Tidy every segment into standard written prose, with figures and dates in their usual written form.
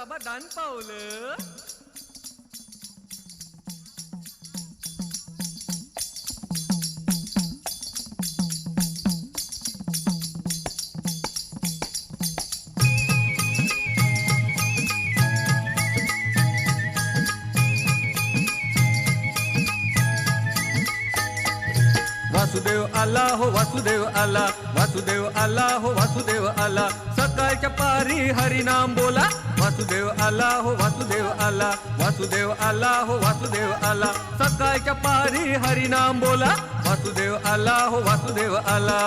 बाबा दान पावलं. वासुदेव आला हो वासुदेव आला, वासुदेव आला हो वासुदेव आला, सकाळच्या पारी हरिनाम बोला. वासुदेव आला हो वासुदेव आला, वासुदेव आला हो वासुदेव आला, सकाळच्या पारी हरिनाम बोला. वासुदेव आला हो वासुदेव आला.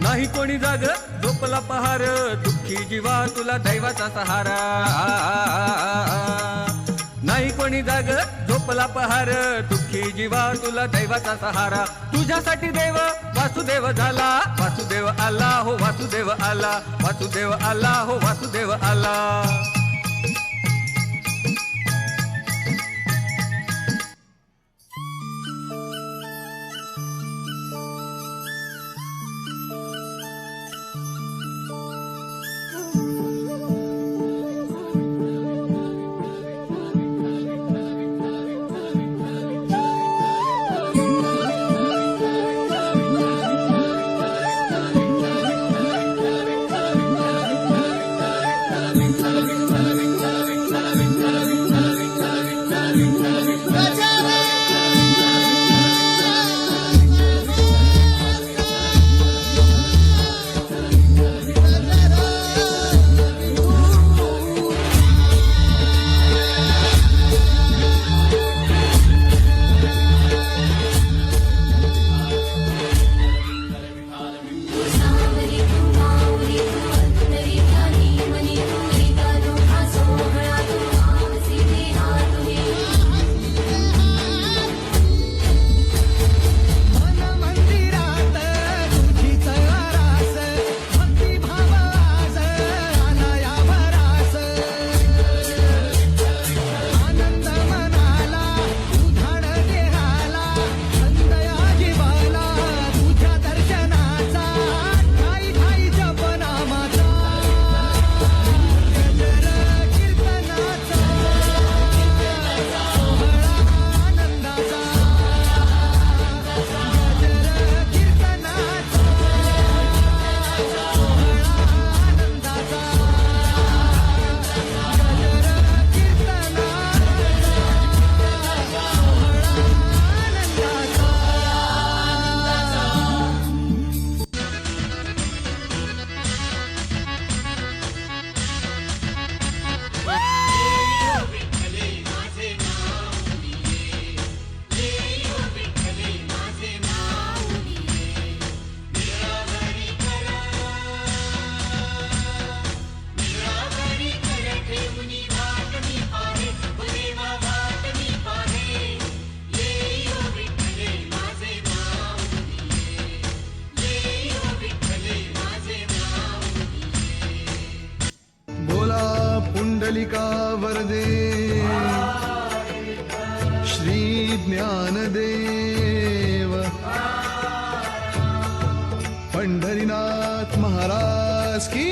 नाही कोणी जाग झोपला पहार, दुःखी जीवा तुला दैवाचा सहारा. नाही कोणी जाग झोपला पहार, दुःखी जीवा तुला दैवाचा सहारा. तुझ्यासाठी देव वासुदेव झाला. वासुदेव आला हो वासुदेव आला, वासुदेव आला हो वासुदेव आला. पुंडलिका वरदे श्री ज्ञानदेव पंढरीनाथ महाराज की